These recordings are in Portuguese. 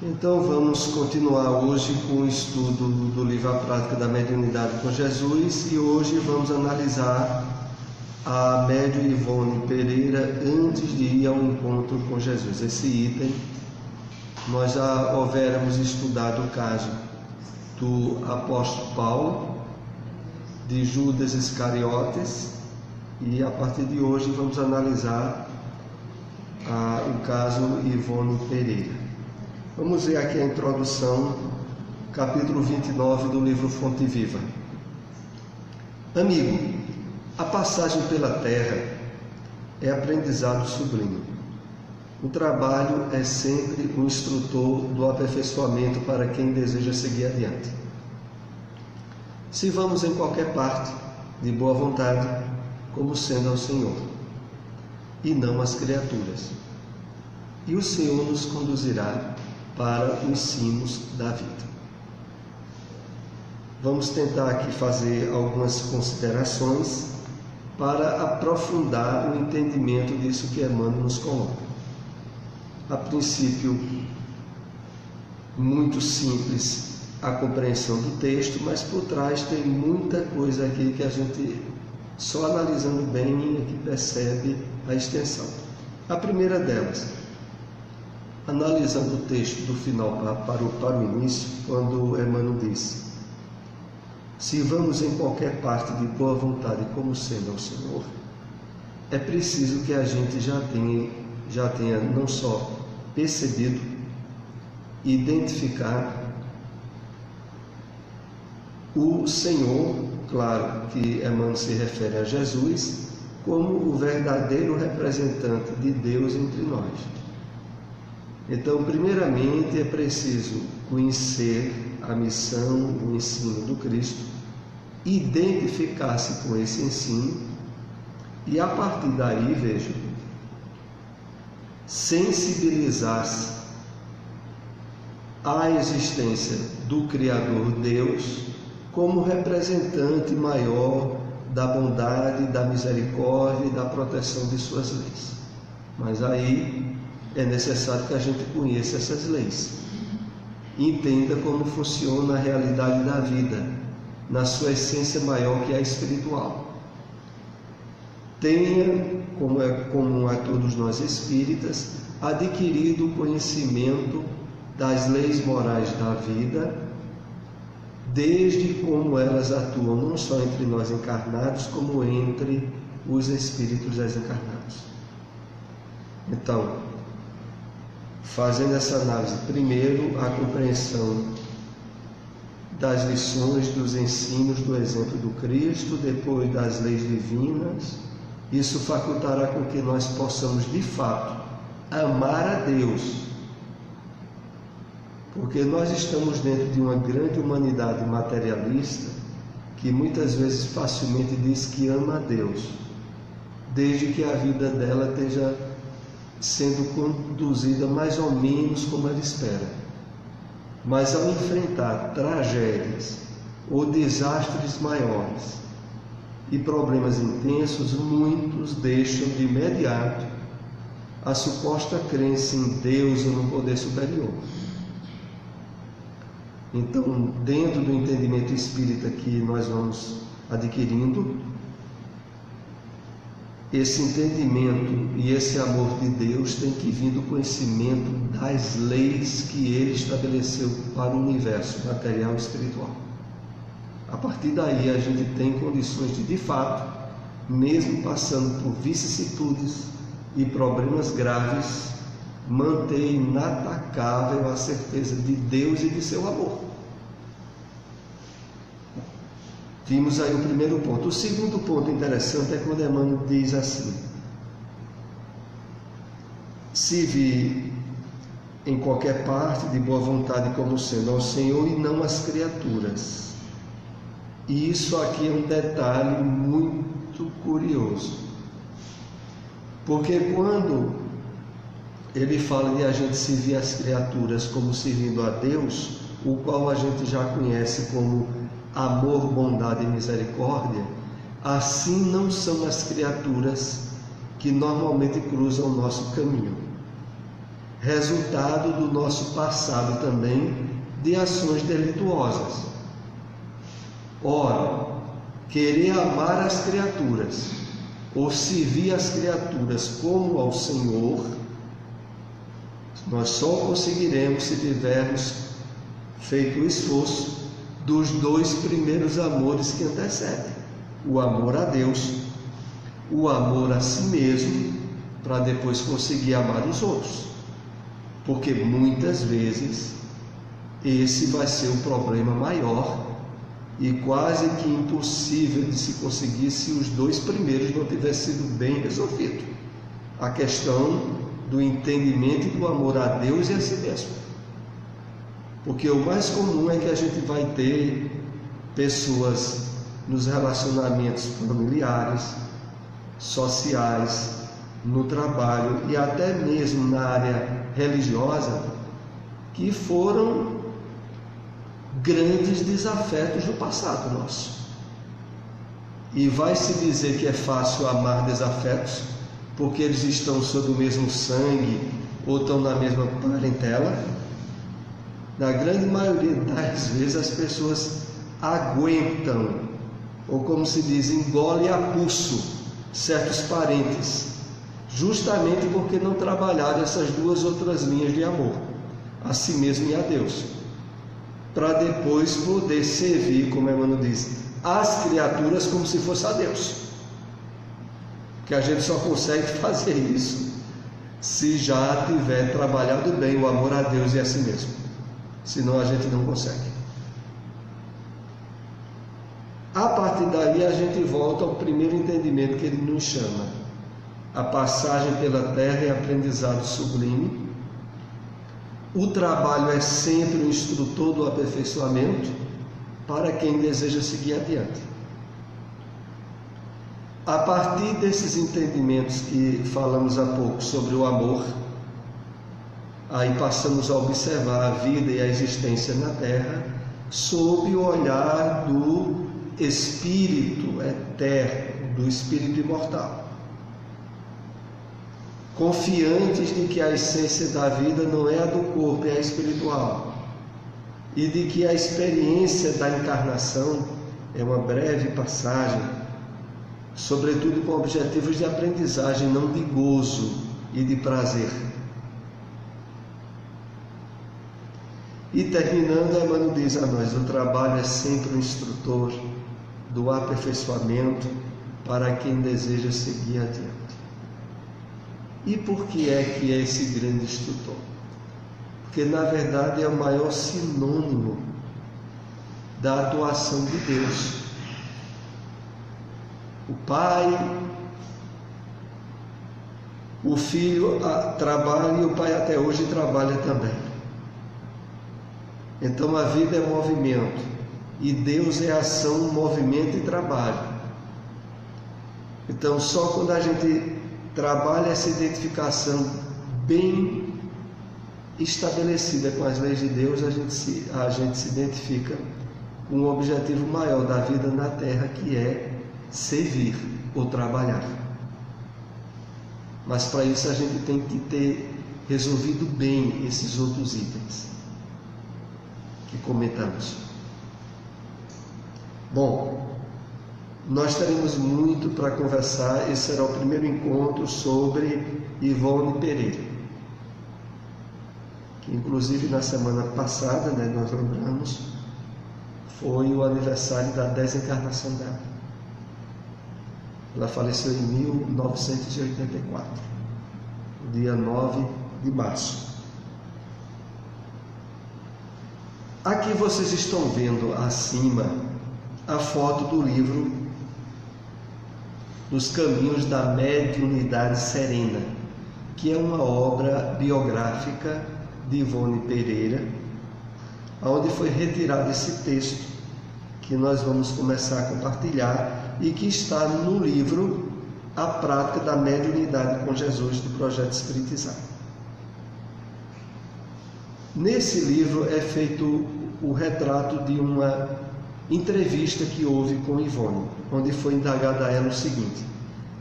Então vamos continuar hoje com o estudo do livro A Prática da Mediunidade com Jesus, e hoje vamos analisar a médium Ivone Pereira antes de ir ao encontro com Jesus. Esse item nós já houvéramos estudado o caso do apóstolo Paulo, de Judas Iscariotes, e a partir de hoje vamos analisar o caso Ivone Pereira. Vamos ver aqui a introdução, capítulo 29 do livro Fonte Viva. Amigo, a passagem pela terra é aprendizado sublime. O trabalho é sempre um instrutor do aperfeiçoamento para quem deseja seguir adiante. Se vamos em qualquer parte, de boa vontade, como sendo ao Senhor, e não às criaturas, e o Senhor nos conduzirá para os cimos da vida. Vamos tentar aqui fazer algumas considerações para aprofundar o entendimento disso que Emmanuel nos coloca. A princípio, muito simples a compreensão do texto, mas por trás tem muita coisa aqui que a gente, só analisando bem, é que percebe a extensão. A primeira delas, analisando o texto do final para o início, quando Emmanuel disse: se vamos em qualquer parte de boa vontade como sendo ao Senhor, é preciso que a gente já tenha não só percebido, identificar o Senhor, claro que Emmanuel se refere a Jesus, como o verdadeiro representante de Deus entre nós. Então, primeiramente, é preciso conhecer a missão, o ensino do Cristo, identificar-se com esse ensino e, a partir daí, veja, sensibilizar-se à existência do Criador Deus como representante maior da bondade, da misericórdia e da proteção de suas leis. Mas aí é necessário que a gente conheça essas leis, entenda como funciona a realidade da vida, na sua essência maior, que é a espiritual. Tenha, como é comum a todos nós espíritas, adquirido o conhecimento das leis morais da vida, desde como elas atuam não só entre nós encarnados, como entre os espíritos desencarnados. Então, fazendo essa análise, primeiro a compreensão das lições, dos ensinos, do exemplo do Cristo, depois das leis divinas, isso facultará com que nós possamos de fato amar a Deus, porque nós estamos dentro de uma grande humanidade materialista que muitas vezes facilmente diz que ama a Deus, desde que a vida dela esteja sendo conduzida mais ou menos como ela espera. Mas ao enfrentar tragédias ou desastres maiores e problemas intensos, muitos deixam de imediato a suposta crença em Deus ou no poder superior. Então, dentro do entendimento espírita que nós vamos adquirindo, esse entendimento e esse amor de Deus tem que vir do conhecimento das leis que Ele estabeleceu para o universo material e espiritual. A partir daí a gente tem condições de fato, mesmo passando por vicissitudes e problemas graves, manter inatacável a certeza de Deus e de seu amor. Vimos aí o primeiro ponto. O segundo ponto interessante é quando Emmanuel diz assim: se vir em qualquer parte de boa vontade como sendo ao Senhor e não às criaturas. E isso aqui é um detalhe muito curioso, porque quando ele fala de a gente servir as criaturas como servindo a Deus, o qual a gente já conhece como amor, bondade e misericórdia, assim não são as criaturas que normalmente cruzam o nosso caminho. resultado do nosso passado também de ações delituosas. Ora, querer amar as criaturas ou servir as criaturas como ao Senhor, nós só conseguiremos se tivermos feito o esforço dos dois primeiros amores que antecedem: o amor a Deus, o amor a si mesmo, para depois conseguir amar os outros. Porque muitas vezes esse vai ser o problema maior e quase que impossível de se conseguir se os dois primeiros não tivessem sido bem resolvidos. A questão do entendimento e do amor a Deus e a si mesmo. Porque o mais comum é que a gente vai ter pessoas nos relacionamentos familiares, sociais, no trabalho e até mesmo na área religiosa, que foram grandes desafetos do passado nosso. E vai se dizer que é fácil amar desafetos porque eles estão sob o mesmo sangue ou estão na mesma parentela? Na grande maioria das vezes as pessoas aguentam, ou como se diz, engole a pulso certos parentes, justamente porque não trabalharam essas duas outras linhas de amor, a si mesmo e a Deus, para depois poder servir, como Emmanuel diz, as criaturas como se fosse a Deus. Que a gente só consegue fazer isso se já tiver trabalhado bem o amor a Deus e a si mesmo. Senão a gente não consegue. A partir daí a gente volta ao primeiro entendimento que ele nos chama: a passagem pela terra é aprendizado sublime. O trabalho é sempre o instrutor do aperfeiçoamento para quem deseja seguir adiante. A partir desses entendimentos que falamos há pouco sobre o amor, aí passamos a observar a vida e a existência na Terra sob o olhar do Espírito eterno, do Espírito imortal. Confiantes de que a essência da vida não é a do corpo, é a espiritual, e de que a experiência da encarnação é uma breve passagem, sobretudo com objetivos de aprendizagem, não de gozo e de prazer. E terminando, Emmanuel diz a nós: o trabalho é sempre o instrutor do aperfeiçoamento para quem deseja seguir adiante. E por que é esse grande instrutor? Porque na verdade é o maior sinônimo da atuação de Deus. O Pai, o Filho trabalha e o Pai até hoje trabalha também. Então a vida é movimento e Deus é ação, movimento e trabalho. Então só quando a gente trabalha essa identificação bem estabelecida com as leis de Deus, a gente se identifica com um objetivo maior da vida na Terra, que é servir ou trabalhar. Mas para isso a gente tem que ter resolvido bem esses outros itens que comentamos. Bom, nós teremos muito para conversar. Esse será o primeiro encontro sobre Ivone Pereira, que inclusive na semana passada, nós lembramos, foi o aniversário da desencarnação dela. Ela faleceu em 1984, no dia 9 de março. Aqui vocês estão vendo acima a foto do livro Nos Caminhos da Mediunidade Serena, que é uma obra biográfica de Ivone Pereira, onde foi retirado esse texto que nós vamos começar a compartilhar e que está no livro A Prática da Mediunidade com Jesus, do Projeto Espiritizar. Nesse livro é feito o retrato de uma entrevista que houve com Ivone, onde foi indagado a ela o seguinte: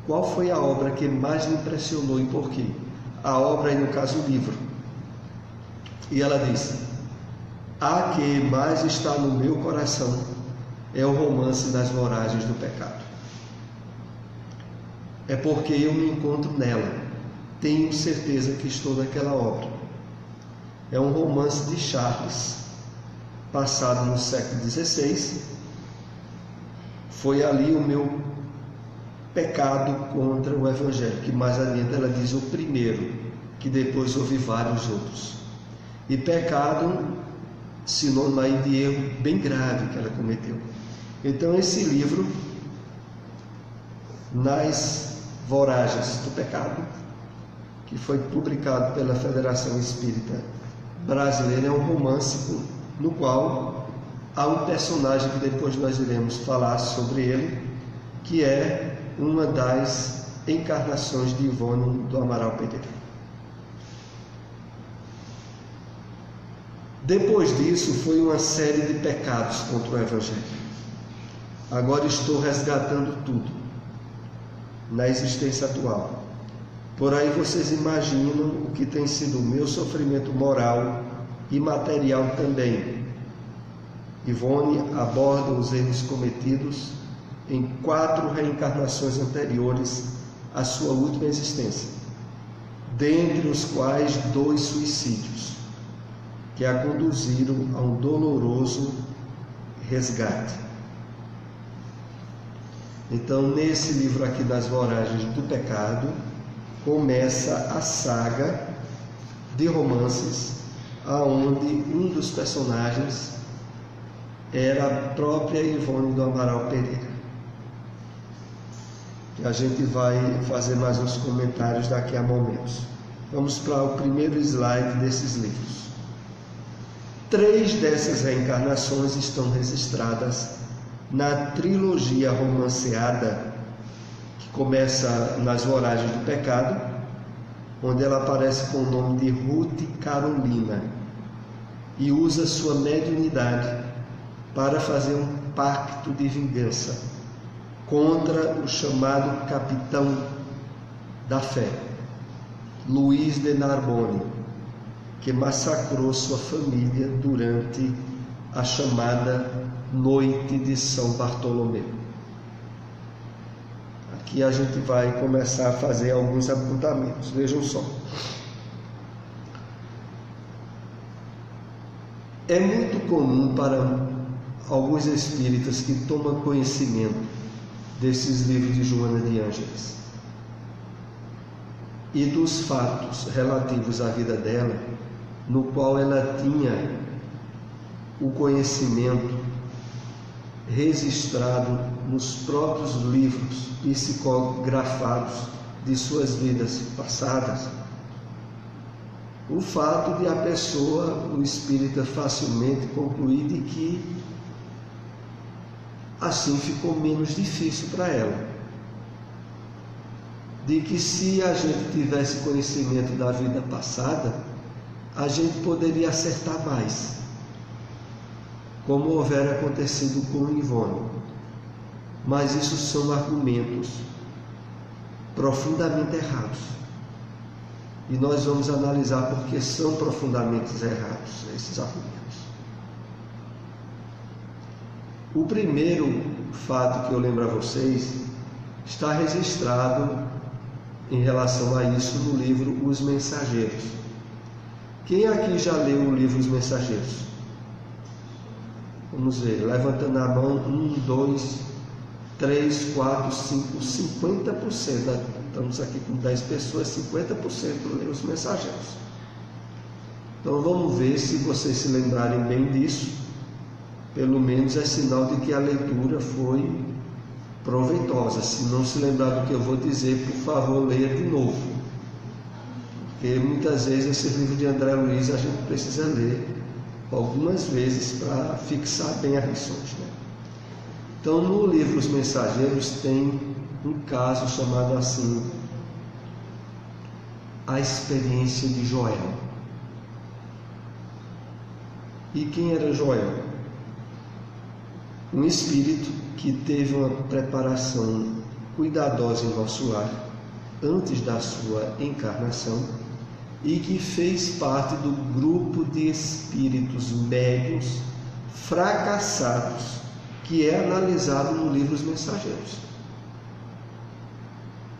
qual foi a obra que mais lhe impressionou e por quê? A obra, e no caso o livro, E ela diz: a que mais está no meu coração é o romance das voragens do pecado. É porque eu me encontro nela, tenho certeza que estou naquela obra. É um romance de Charles, passado no século XVI. Foi ali o meu pecado contra o Evangelho, que mais adiante ela diz o primeiro, que depois houve vários outros. E pecado, sinônimo aí de erro bem grave que ela cometeu. Então esse livro, Nas Voragens do Pecado, que foi publicado pela Federação Espírita Brasileira, é um romance no qual há um personagem que depois nós iremos falar sobre ele, que é uma das encarnações de Ivone do Amaral Pereira. Depois disso, foi uma série de pecados contra o Evangelho. Agora estou resgatando tudo na existência atual. Por aí vocês imaginam o que tem sido o meu sofrimento moral e material também. Ivone aborda os erros cometidos em 4 reencarnações anteriores à sua última existência, dentre os quais 2 suicídios, que a conduziram a um doloroso resgate. Então, nesse livro aqui das Voragens do Pecado, começa a saga de romances, aonde um dos personagens era a própria Ivone do Amaral Pereira. A gente vai fazer mais uns comentários daqui a momentos. Vamos para o primeiro slide desses livros. 3 dessas reencarnações estão registradas na trilogia romanceada, que começa nas Voragens do Pecado, onde ela aparece com o nome de Ruth Carolina e usa sua mediunidade para fazer um pacto de vingança contra o chamado capitão da fé, Luiz de Narbonne, que massacrou sua família durante a chamada Noite de São Bartolomeu. Aqui a gente vai começar a fazer alguns apontamentos. Vejam só. É muito comum para alguns espíritas que tomam conhecimento desses livros de Joana de Ângeles e dos fatos relativos à vida dela, no qual ela tinha o conhecimento registrado nos próprios livros psicografados de suas vidas passadas, o fato de a pessoa, o espírita, facilmente concluir de que assim ficou menos difícil para ela. De que se a gente tivesse conhecimento da vida passada, a gente poderia acertar mais, como houvera acontecido com Ivone. Mas isso são argumentos profundamente errados. E nós vamos analisar porque são profundamente errados esses argumentos. O primeiro fato que eu lembro a vocês está registrado em relação a isso no livro Os Mensageiros. Quem aqui já leu o livro Os Mensageiros? Vamos ver, levantando a mão, 1, 2, 3, 4, 5, 50%. Estamos aqui com 10 pessoas, 50% leu Os Mensageiros. Então vamos ver se vocês se lembrarem bem disso. Pelo menos é sinal de que a leitura foi proveitosa. Se não se lembrar do que eu vou dizer, por favor, leia de novo. Porque muitas vezes esse livro de André Luiz a gente precisa ler algumas vezes para fixar bem as lições, né? Então, no livro Os Mensageiros tem um caso chamado assim, A Experiência de Joel. E quem era Joel? Um espírito que teve uma preparação cuidadosa em nosso lar antes da sua encarnação e que fez parte do grupo de espíritos médiuns fracassados, que é analisado no livro Os Mensageiros.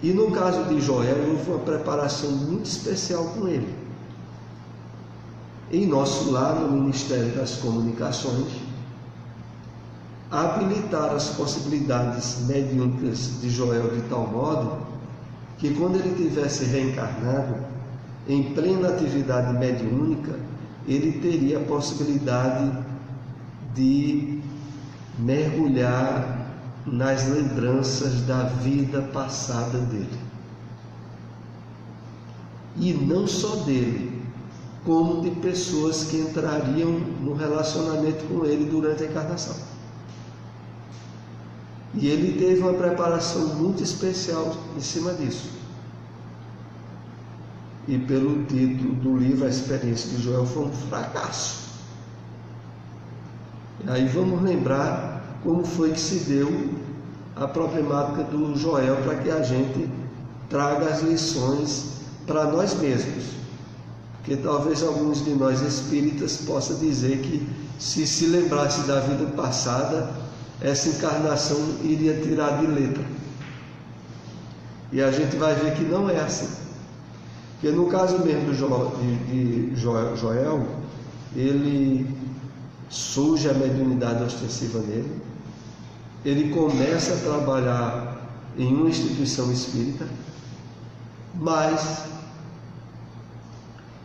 E no caso de Joel, houve uma preparação muito especial com ele. Em nosso lar, no Ministério das Comunicações, habilitar as possibilidades mediúnicas de Joel de tal modo que, quando ele tivesse reencarnado, em plena atividade mediúnica, ele teria a possibilidade de mergulhar nas lembranças da vida passada dele. E não só dele, como de pessoas que entrariam no relacionamento com ele durante a encarnação. E ele teve uma preparação muito especial em cima disso. E pelo título do livro, A Experiência de Joel, foi um fracasso. E aí vamos lembrar como foi que se deu a problemática do Joel, para que a gente traga as lições para nós mesmos. Porque talvez alguns de nós espíritas possam dizer que, se lembrasse da vida passada, essa encarnação iria tirar de letra. E a gente vai ver que não é assim. Porque no caso mesmo de Joel, ele surge a mediunidade ostensiva nele, ele começa a trabalhar em uma instituição espírita, mas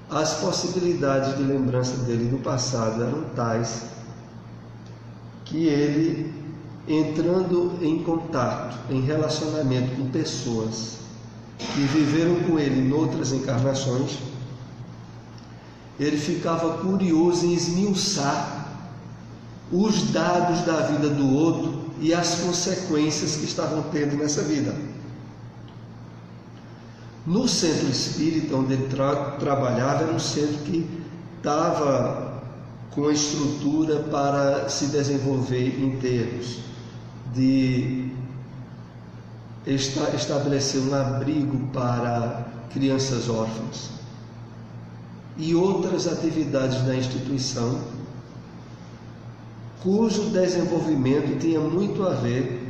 as possibilidades de lembrança dele do passado eram tais que ele, entrando em contato, em relacionamento com pessoas que viveram com ele em outras encarnações, ele ficava curioso em esmiuçar os dados da vida do outro e as consequências que estavam tendo nessa vida. No centro espírita, onde ele trabalhava, era um centro que estava com a estrutura para se desenvolver em termos de estabelecer um abrigo para crianças órfãs e outras atividades da instituição, cujo desenvolvimento tinha muito a ver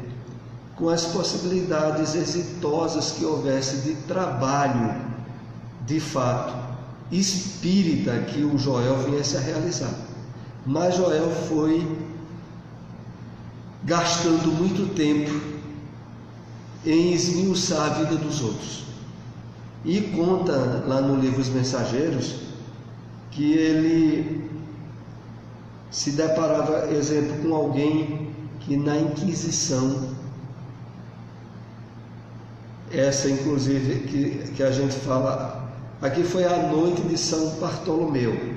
com as possibilidades exitosas que houvesse de trabalho, de fato, espírita que o Joel viesse a realizar. Mas Joel foi gastando muito tempo em esmiuçar a vida dos outros. E conta lá no livro Os Mensageiros que ele se deparava, exemplo, com alguém que na Inquisição, essa inclusive que a gente fala, aqui foi a noite de São Bartolomeu.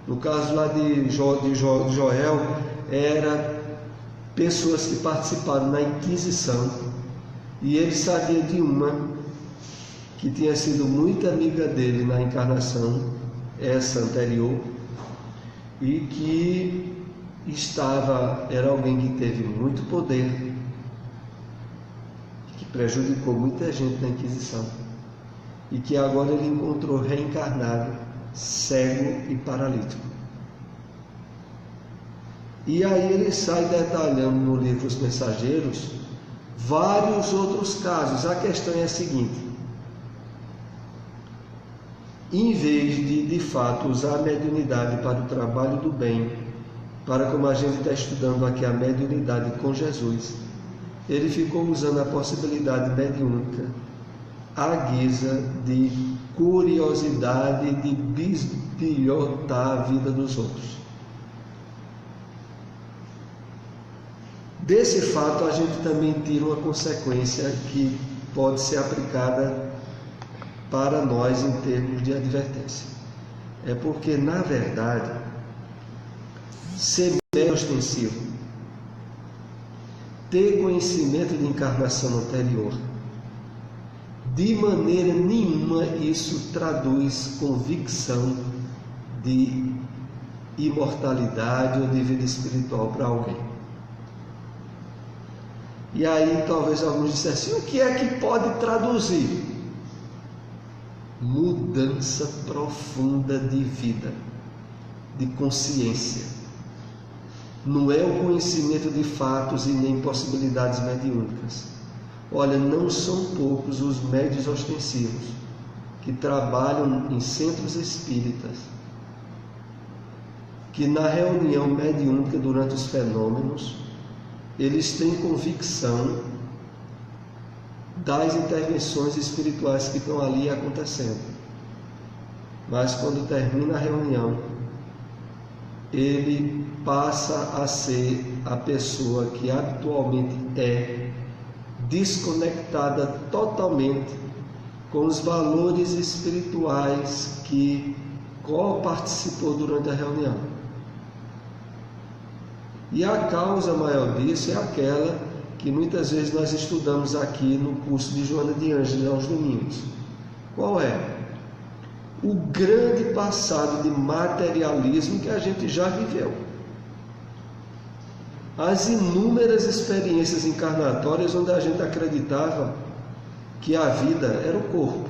No caso lá de Joel, era pessoas que participaram na Inquisição, e ele sabia de uma que tinha sido muito amiga dele na encarnação, essa anterior, e que era alguém que teve muito poder, que prejudicou muita gente na Inquisição, e que agora ele encontrou reencarnado, cego e paralítico. E aí ele sai detalhando no livro Os Mensageiros vários outros casos. A questão é a seguinte: em vez de fato usar a mediunidade para o trabalho do bem, para, como a gente está estudando aqui, a mediunidade com Jesus, ele ficou usando a possibilidade mediúnica à guisa de curiosidade, de bisbilhotar a vida dos outros. Desse fato, a gente também tira uma consequência que pode ser aplicada para nós em termos de advertência. É porque, na verdade, ser médium ostensivo, ter conhecimento de encarnação anterior, de maneira nenhuma isso traduz convicção de imortalidade ou de vida espiritual para alguém. E aí talvez alguns dissessem: o que é que pode traduzir? mudança profunda de vida, de consciência. Não é o conhecimento de fatos e nem possibilidades mediúnicas. Olha, não são poucos os médiuns ostensivos que trabalham em centros espíritas, que na reunião mediúnica durante os fenômenos, eles têm convicção das intervenções espirituais que estão ali acontecendo. Mas quando termina a reunião, ele passa a ser a pessoa que habitualmente é, desconectada totalmente com os valores espirituais que co-participou durante a reunião. E a causa maior disso é aquela que muitas vezes nós estudamos aqui no curso de Joana de Ângeles aos domingos. Qual é? O grande passado de materialismo que a gente já viveu. As inúmeras experiências encarnatórias onde a gente acreditava que a vida era o corpo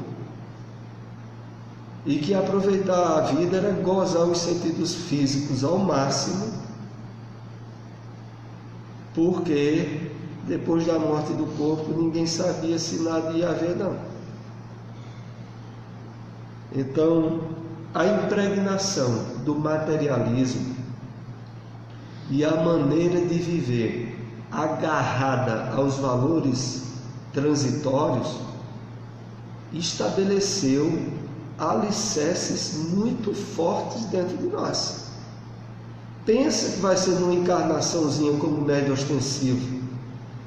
e que aproveitar a vida era gozar os sentidos físicos ao máximo, porque depois da morte do corpo ninguém sabia se nada ia haver, não. Então, a impregnação do materialismo e a maneira de viver agarrada aos valores transitórios estabeleceu alicerces muito fortes dentro de nós. Pensa que vai ser numa encarnaçãozinha como médio ostensivo,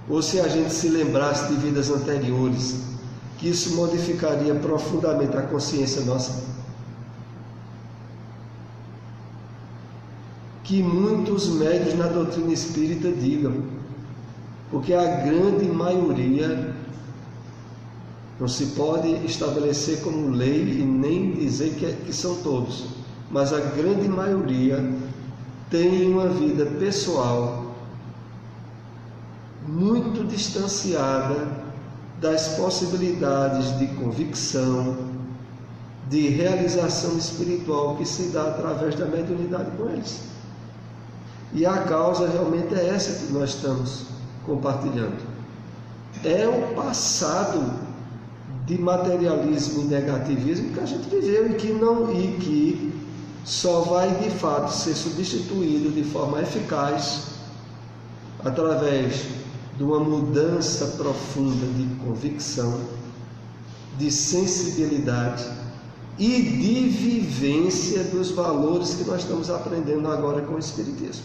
ou se a gente se lembrasse de vidas anteriores, que isso modificaria profundamente a consciência nossa. Que muitos médiuns na doutrina espírita digam, porque a grande maioria, não se pode estabelecer como lei e nem dizer que são todos, mas a grande maioria tem uma vida pessoal muito distanciada das possibilidades de convicção, de realização espiritual que se dá através da mediunidade com eles. E a causa realmente é essa que nós estamos compartilhando. É o passado de materialismo e negativismo que a gente viveu e que só vai de fato ser substituído de forma eficaz através de uma mudança profunda de convicção, de sensibilidade e de vivência dos valores que nós estamos aprendendo agora com o Espiritismo.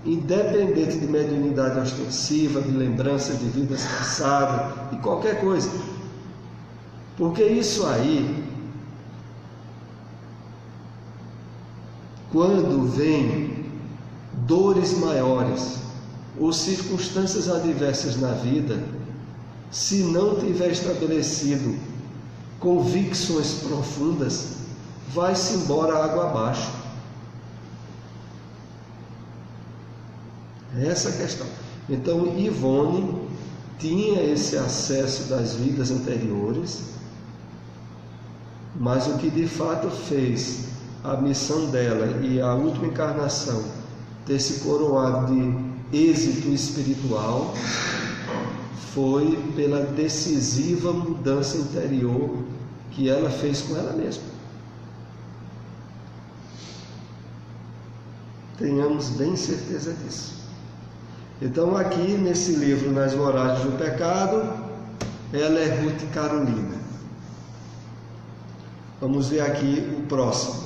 Independente de mediunidade ostensiva, de lembrança de vidas passadas e qualquer coisa. Porque isso aí, quando vem dores maiores ou circunstâncias adversas na vida, se não tiver estabelecido convicções profundas, vai-se embora água abaixo. É essa a questão. Então, Ivone tinha esse acesso das vidas anteriores, mas o que de fato fez a missão dela e a última encarnação ter se coroado de êxito espiritual foi pela decisiva mudança interior que ela fez com ela mesma. Tenhamos bem certeza disso. Então, aqui nesse livro, Nas Voragens do Pecado, ela é Ruth Carolina. Vamos ver aqui o próximo.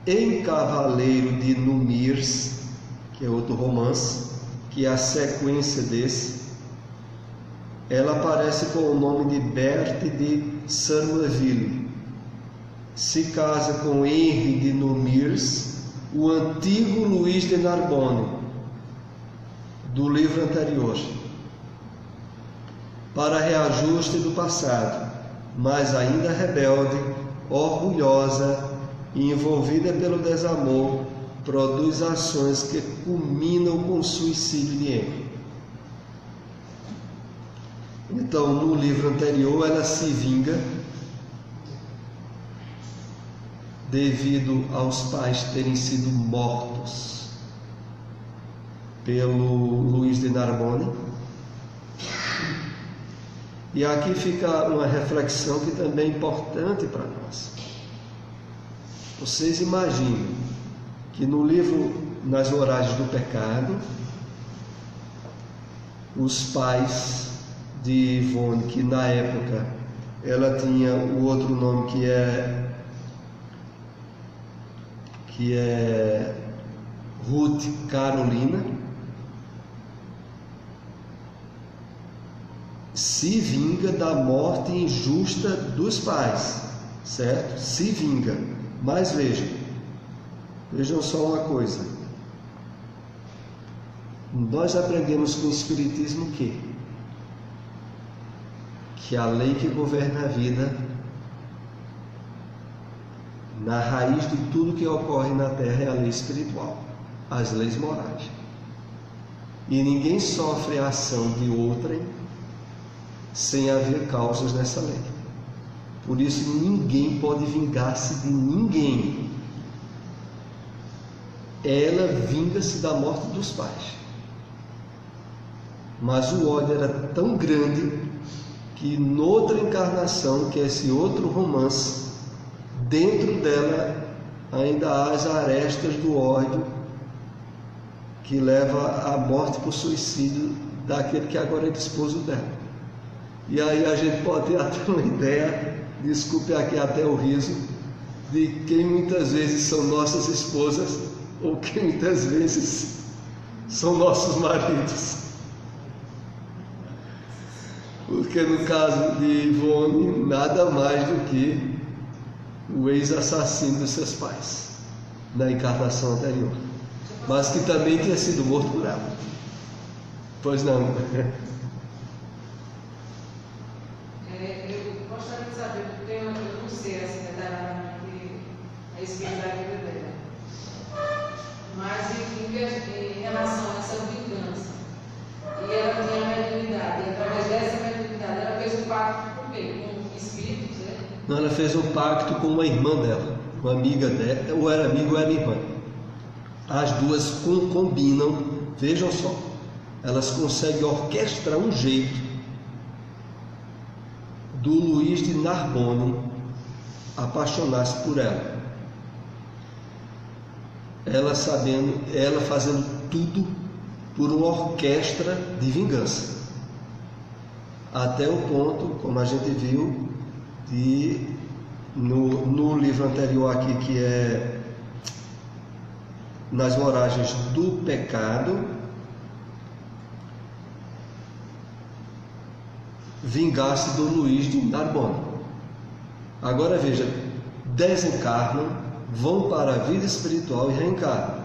Em Cavaleiro de Numirs, que é outro romance, que é a sequência desse, ela aparece com o nome de Berthe de Sarmeville. Se casa com Henri de Numirs, o antigo Luís de Narbonne, do livro anterior, para reajuste do passado, mas ainda rebelde, orgulhosa e envolvida pelo desamor, produz ações que culminam com o suicídio de Henri. Então, no livro anterior, ela se vinga devido aos pais terem sido mortos pelo Luís de Narbonne. E aqui fica uma reflexão que também é importante para nós. Vocês imaginem que no livro Nas Voragens do Pecado, os pais de Ivone, que na época ela tinha o outro nome que é Ruth Carolina, se vinga da morte injusta dos pais, certo? Se vinga. Mas vejam só uma coisa. Nós aprendemos com o Espiritismo que a lei que governa a vida, na raiz de tudo que ocorre na Terra, é a lei espiritual, as leis morais. E ninguém sofre a ação de outrem sem haver causas nessa lei. Por isso ninguém pode vingar-se de ninguém. Ela vinga-se da morte dos pais. Mas o ódio era tão grande que noutra encarnação, que é esse outro romance, dentro dela ainda há as arestas do ódio que leva à morte por suicídio daquele que agora é esposo dela. E aí a gente pode ter até uma ideia, desculpe aqui até o riso, de quem muitas vezes são nossas esposas ou quem muitas vezes são nossos maridos. Porque no caso de Ivone, nada mais do que o ex-assassino dos seus pais, na encarnação anterior, mas que também tinha sido morto por ela. Pois não. Eu gostaria de saber, porque eu não sei assim, a espírito da vida dela, mas em relação a essa vingança, e ela tinha a mediunidade, e através dessa mediunidade ela fez um pacto com quem? Com espíritos, né? Não, ela fez um pacto com uma irmã dela, uma amiga dela, ou era amigo ou era irmã. As duas combinam, vejam só, elas conseguem orquestrar um jeito do Luís de Narbonne apaixonar-se por ela. Ela fazendo tudo por uma orquestra de vingança. Até o ponto, como a gente viu, de no livro anterior aqui, que é Nas Voragens do Pecado, vingar-se do Luís de Narbonne. Agora veja, desencarnam, vão para a vida espiritual e reencarnam.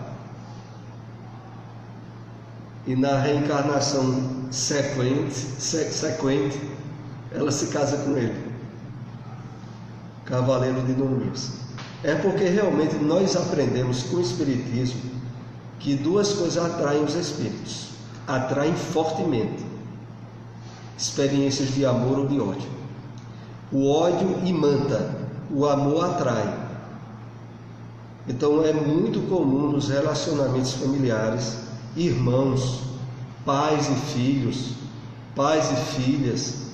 E na reencarnação sequente, ela se casa com ele, Cavaleiro de Números. É porque realmente nós aprendemos com o Espiritismo que duas coisas atraem os espíritos, atraem fortemente: experiências de amor ou de ódio. O ódio imanta, o amor atrai. Então é muito comum nos relacionamentos familiares, irmãos, pais e filhos, pais e filhas,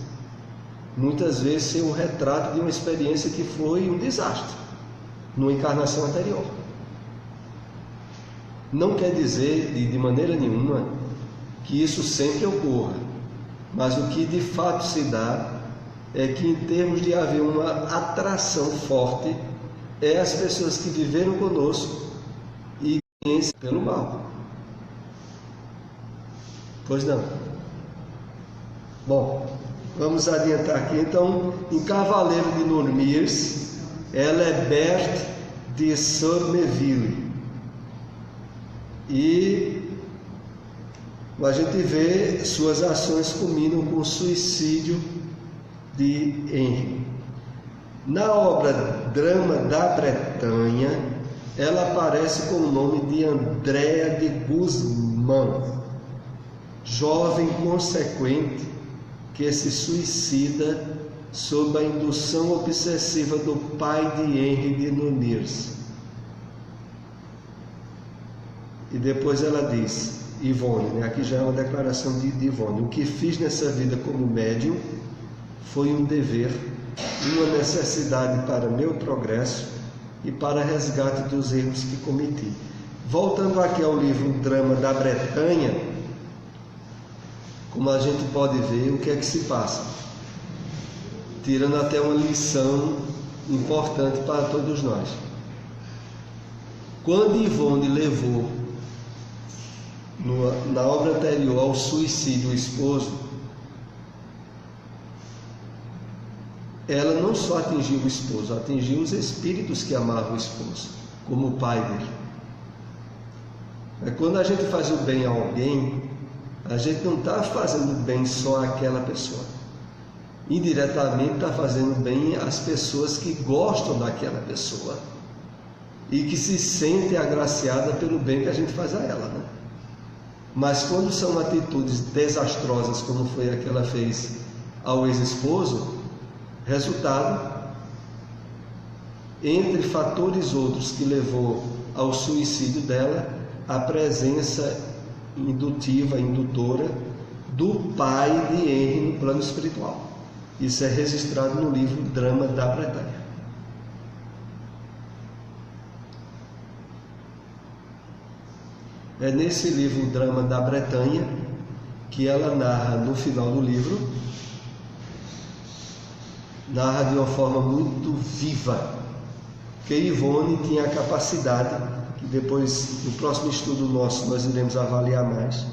muitas vezes ser um retrato de uma experiência que foi um desastre numa encarnação anterior. Não quer dizer de maneira nenhuma que isso sempre ocorra, mas o que de fato se dá é que, em termos de haver uma atração forte, é as pessoas que viveram conosco e conhecem pelo mal. Pois não. Bom, vamos adiantar aqui. Então, em Cavaleiro de Números, ela é Berthe de Sourneville. E a gente vê suas ações culminam com o suicídio de Henri. Na obra Drama da Bretanha, ela aparece com o nome de Andréa de Guzmán, jovem consequente que se suicida sob a indução obsessiva do pai de Henry de Nuniers. E depois ela diz, Ivone, né? Aqui já é uma declaração de Ivone: o que fiz nessa vida como médium foi um dever, uma necessidade para meu progresso e para resgate dos erros que cometi. Voltando aqui ao livro Drama da Bretanha, como a gente pode ver, o que é que se passa? Tirando até uma lição importante para todos nós. Quando Ivone levou, na obra anterior, ao suicídio o esposo, ela não só atingiu o esposo, atingiu os espíritos que amavam o esposo, como o pai dele. Quando a gente faz o bem a alguém, a gente não está fazendo bem só àquela pessoa. Indiretamente está fazendo bem às pessoas que gostam daquela pessoa e que se sentem agraciadas pelo bem que a gente faz a ela, né? Mas quando são atitudes desastrosas, como foi a que ela fez ao ex-esposo, resultado, entre fatores outros que levou ao suicídio dela, a presença indutiva, indutora do pai de Henry no plano espiritual. Isso é registrado no livro Drama da Bretanha. É nesse livro Drama da Bretanha que ela narra, no final do livro, narra de uma forma muito viva, que Ivone tinha a capacidade, que depois, no próximo estudo nosso, nós iremos avaliar mais.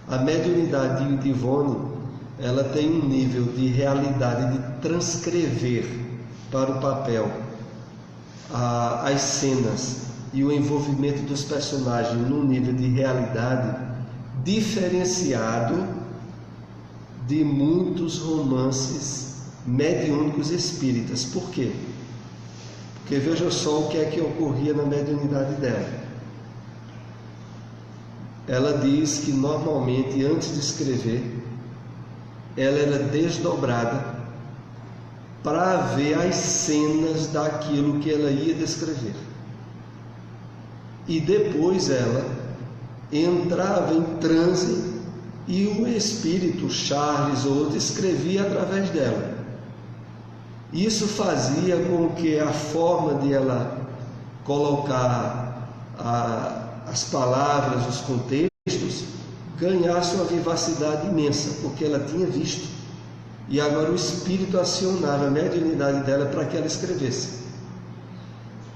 A mediunidade de Ivone, ela tem um nível de realidade de transcrever para o papel as cenas e o envolvimento dos personagens num nível de realidade diferenciado de muitos romances mediúnicos espíritas. Por quê? Porque veja só o que é que ocorria na mediunidade dela. Ela diz que normalmente, antes de escrever, ela era desdobrada para ver as cenas daquilo que ela ia descrever. E depois ela entrava em transe e o espírito, Charles ou outro, escrevia através dela. Isso fazia com que a forma de ela colocar as palavras, os contextos, ganhasse uma vivacidade imensa, porque ela tinha visto. E agora o espírito acionava a mediunidade dela para que ela escrevesse.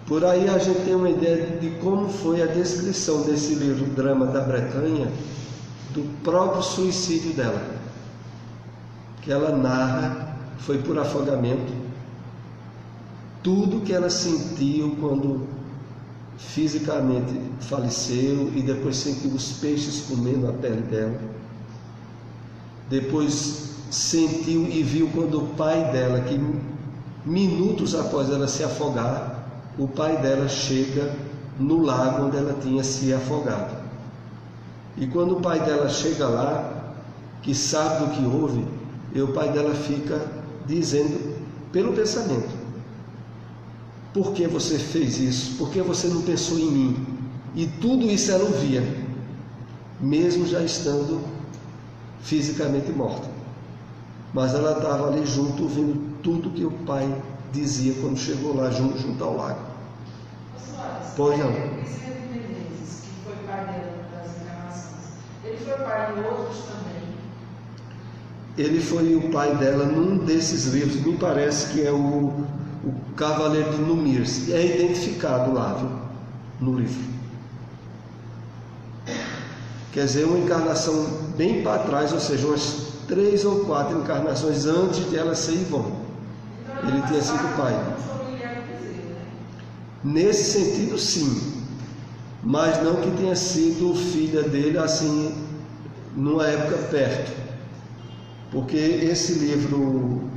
Por aí a gente tem uma ideia de como foi a descrição desse livro, Drama da Bretanha, do próprio suicídio dela. Que ela narra, foi por afogamento, tudo que ela sentiu quando fisicamente faleceu e depois sentiu os peixes comendo a pele dela. Depois sentiu e viu quando o pai dela, que minutos após ela se afogar, o pai dela chega no lago onde ela tinha se afogado. E quando o pai dela chega lá, que sabe do que houve, e o pai dela fica dizendo pelo pensamento: por que você fez isso? Por que você não pensou em mim? E tudo isso ela ouvia, mesmo já estando fisicamente morta. Mas ela estava ali junto, ouvindo tudo que o pai dizia quando chegou lá junto ao lago. Pois não. Esse Menezes, que foi pai dela das encarnações, ele foi pai de outros também? Ele foi o pai dela num desses livros, me parece que é o Cavaleiro de Nuniers. É identificado lá, viu? No livro. Quer dizer, uma encarnação bem para trás, ou seja, umas 3 ou 4 encarnações antes de ela ser Ivone. Ele tinha sido pai. Nesse sentido, sim, mas não que tenha sido filha dele assim, numa época perto, porque esse livro,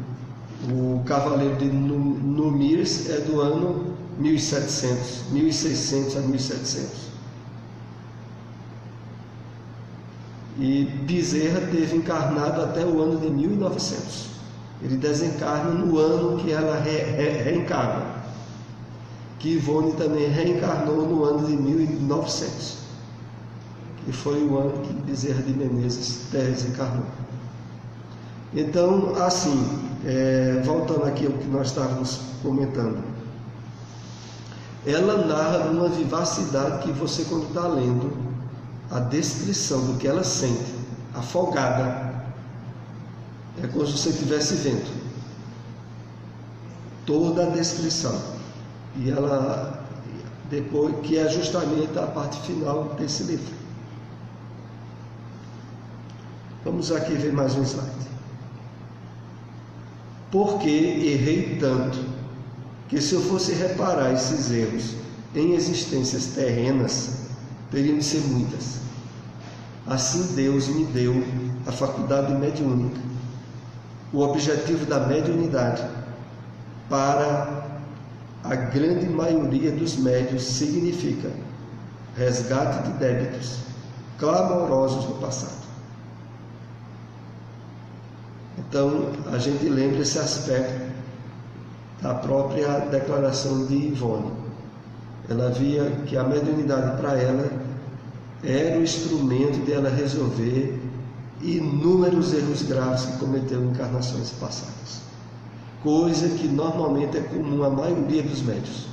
o Cavaleiro de Nuniers, é do ano 1600 a 1700. E Bezerra teve encarnado até o ano de 1900. Ele desencarna no ano que ela reencarna. Que Ivone também reencarnou no ano de 1900, que foi o ano que Bezerra de Menezes desencarnou. Então, assim, voltando aqui ao que nós estávamos comentando, ela narra uma vivacidade que você, quando está lendo a descrição do que ela sente, afogada, é como se você estivesse vendo toda a descrição. E ela, depois, que é justamente a parte final desse livro. Vamos aqui ver mais um slide. Porque errei tanto, que se eu fosse reparar esses erros em existências terrenas, teriam de ser muitas. Assim Deus me deu a faculdade mediúnica, o objetivo da mediunidade, para a grande maioria dos médiuns significa resgate de débitos clamorosos no passado. Então, a gente lembra esse aspecto da própria declaração de Ivone. Ela via que a mediunidade para ela era o instrumento de ela resolver inúmeros erros graves que cometeu em encarnações passadas. Coisa que normalmente é comum à maioria dos médiuns.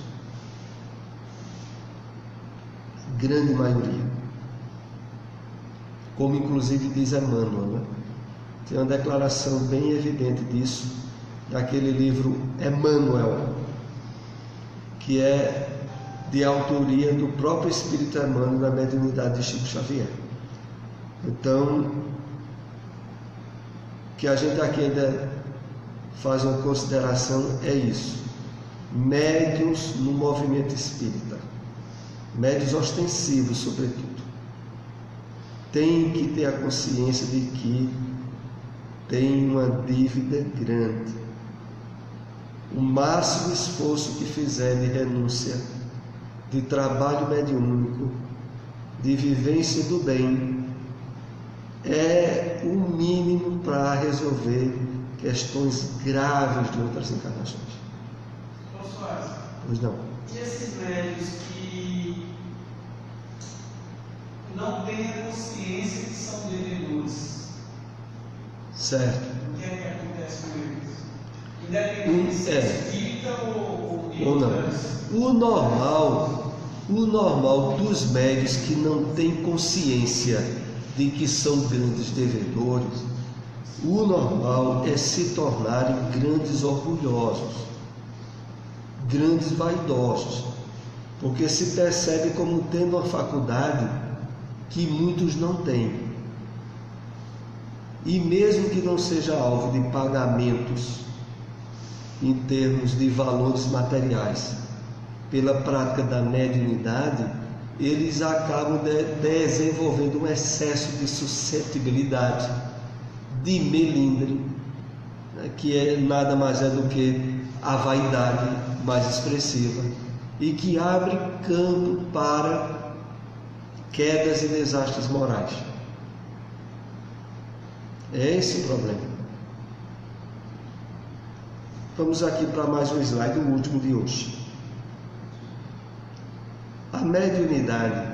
Grande maioria. Como inclusive diz Emmanuel, né? Tem uma declaração bem evidente disso, naquele livro Emmanuel, que é de autoria do próprio Espírito Emmanuel na mediunidade de Chico Xavier. Então, que a gente aqui ainda faz uma consideração é isso: médiuns no movimento espírita, médiuns ostensivos sobretudo, têm que ter a consciência de que tem uma dívida grande. O máximo esforço que fizer de renúncia, de trabalho mediúnico, de vivência do bem, é o mínimo para resolver questões graves de outras encarnações. Pois não. E esses médios que não têm a consciência que são devedores? Certo. O que é que acontece com eles? Independente de ser espírita ou não. O normal dos médios que não têm consciência de que são grandes devedores, o normal é se tornarem grandes orgulhosos, grandes vaidosos, porque se percebe como tendo uma faculdade que muitos não têm. E mesmo que não seja alvo de pagamentos em termos de valores materiais, pela prática da mediunidade, eles acabam desenvolvendo um excesso de suscetibilidade, de melindre, né, que nada mais é do que a vaidade mais expressiva, e que abre campo para quedas e desastres morais. É esse o problema. Vamos aqui para mais um slide, o último de hoje. A mediunidade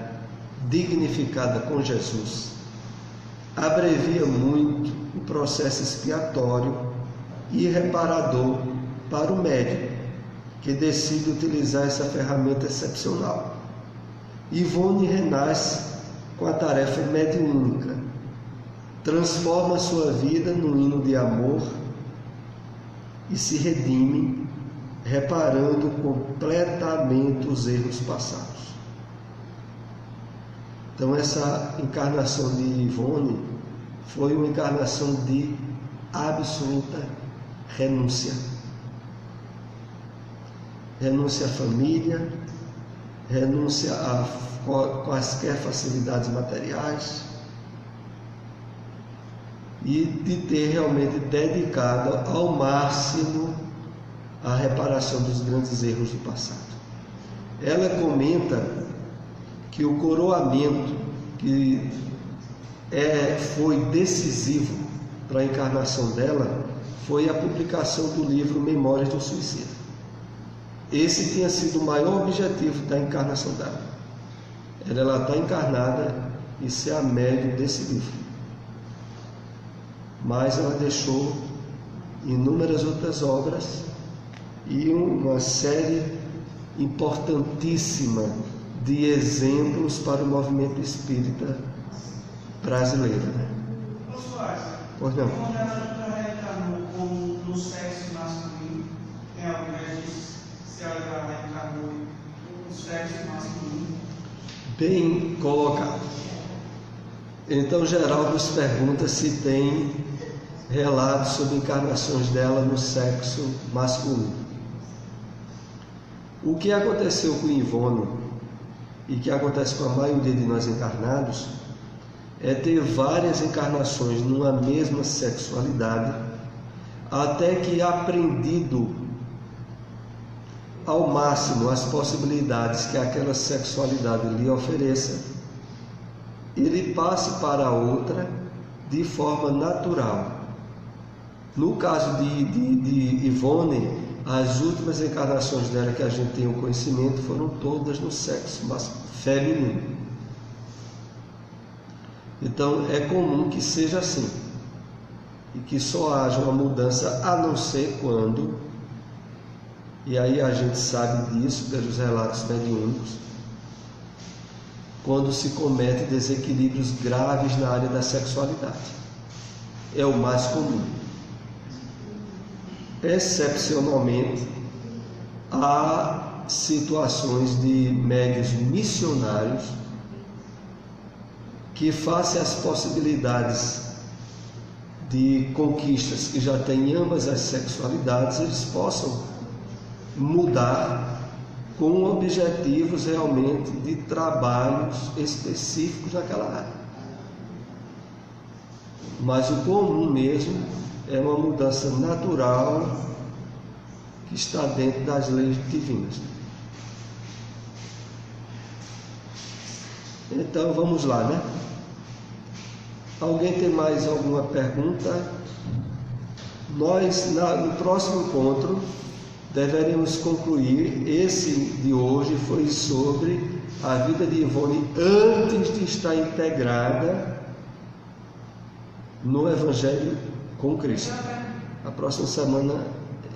dignificada com Jesus abrevia muito o processo expiatório e reparador para o médium que decide utilizar essa ferramenta excepcional. Ivone renasce com a tarefa mediúnica, transforma sua vida num hino de amor e se redime, reparando completamente os erros passados. Então, essa encarnação de Ivone foi uma encarnação de absoluta renúncia. Renúncia à família, renúncia a quaisquer facilidades materiais, e de ter realmente dedicado ao máximo a reparação dos grandes erros do passado. Ela comenta que o coroamento que foi decisivo para a encarnação dela foi a publicação do livro Memórias de um Suicida. Esse tinha sido o maior objetivo da encarnação dela. Ela está encarnada e ser a médium desse livro. Mas ela deixou inúmeras outras obras e uma série importantíssima de exemplos para o movimento espírita brasileiro. Né? Pois não. Quando ela reencarnou como no sexo masculino, tem alguma disso? Se ela já reencarnou no sexo masculino? Bem colocado. Então Geraldo nos pergunta se tem relatos sobre encarnações dela no sexo masculino. O que aconteceu com Ivone e que acontece com a maioria de nós encarnados é ter várias encarnações numa mesma sexualidade, até que aprendido ao máximo as possibilidades que aquela sexualidade lhe ofereça, ele passe para a outra de forma natural. No caso de Ivone, as últimas encarnações dela que a gente tem o conhecimento foram todas no sexo feminino. Então é comum que seja assim, e que só haja uma mudança, a não ser quando, e aí a gente sabe disso pelos relatos mediúnicos, quando se comete desequilíbrios graves na área da sexualidade. É o mais comum. Excepcionalmente, há situações de médiuns missionários que, face às possibilidades de conquistas que já têm ambas as sexualidades, eles possam mudar com objetivos realmente de trabalhos específicos naquela área. Mas o comum mesmo é uma mudança natural que está dentro das leis divinas. Então vamos lá, né? Alguém tem mais alguma pergunta? Nós, no próximo encontro, deveremos concluir. Esse de hoje foi sobre a vida de Ivone antes de estar integrada no Evangelho com Cristo. A próxima semana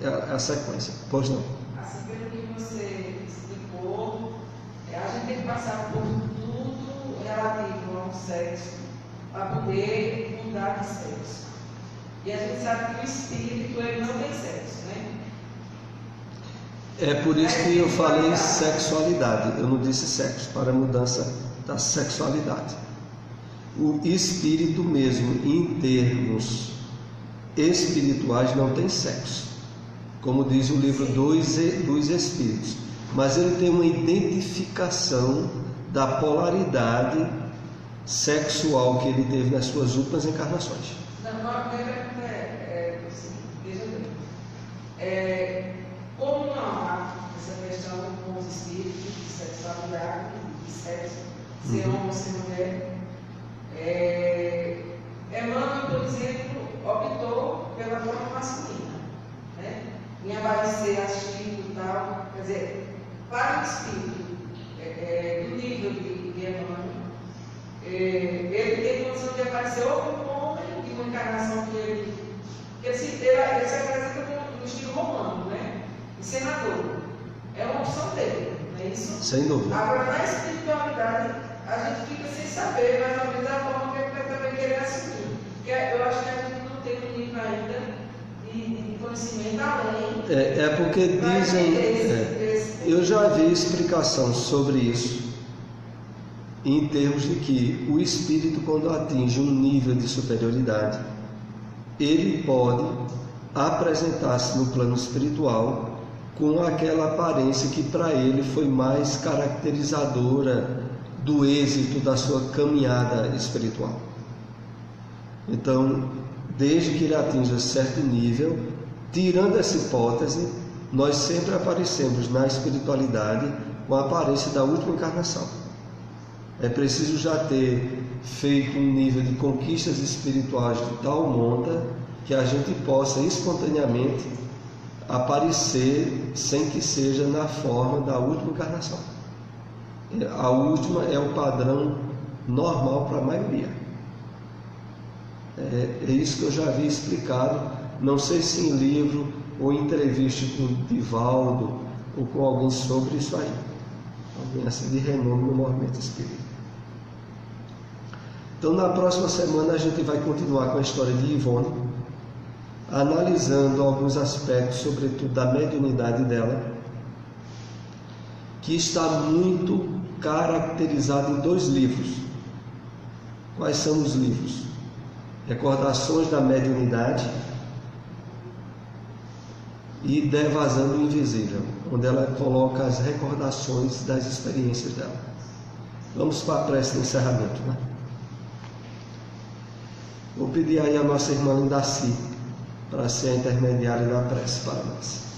é a sequência. Pois não? Assim, pelo que você explicou, a gente tem que passar por tudo relativo ao sexo para poder mudar de sexo. E a gente sabe que o espírito ele não tem sexo, né? É por isso que eu falei sexualidade. Eu não disse sexo, para a mudança da sexualidade. O espírito mesmo, em termos espirituais, não tem sexo, como diz o livro dos Espíritos, mas ele tem uma identificação da polaridade sexual que ele teve nas suas últimas encarnações. Não, a primeira pergunta assim, veja bem, como não há essa questão com os espíritos de sexualidade, de sexo, ser homem ou ser mulher, Emmanuel, por exemplo, optou pela forma masculina, né? Em aparecer assistindo e tal. Quer dizer, para o espírito do nível de Emmanuel, ele tem condição de aparecer ou como homem, de uma encarnação que ele se apresenta no estilo romano, né? E senador. É uma opção dele, não é isso? Sem dúvida. Agora, na espiritualidade, a gente fica sem saber mais ou menos a forma que ele vai também querer assumir. Porque eu acho que a gente não tem um nível ainda de conhecimento além. Porque dizem. Eu já vi explicação sobre isso, em termos de que o espírito, quando atinge um nível de superioridade, ele pode apresentar-se no plano espiritual com aquela aparência que para ele foi mais caracterizadora do êxito da sua caminhada espiritual. Então, desde que ele atinja certo nível, tirando essa hipótese, nós sempre aparecemos na espiritualidade com a aparência da última encarnação. É preciso já ter feito um nível de conquistas espirituais de tal monta que a gente possa espontaneamente aparecer sem que seja na forma da última encarnação. A última é o padrão normal para a maioria. É isso que eu já havia explicado, não sei se em livro ou em entrevista com o Divaldo ou com alguém sobre isso aí. Alguém assim de renome no movimento espírita. Então, na próxima semana a gente vai continuar com a história de Ivone, analisando alguns aspectos, sobretudo da mediunidade dela, que está muito caracterizado em 2 livros. Quais são os livros? Recordações da Mediunidade e Devasando o Invisível, onde ela coloca as recordações das experiências dela. Vamos para a prece de encerramento, né? Vou pedir aí a nossa irmã Lindaci para ser a intermediária da prece para nós.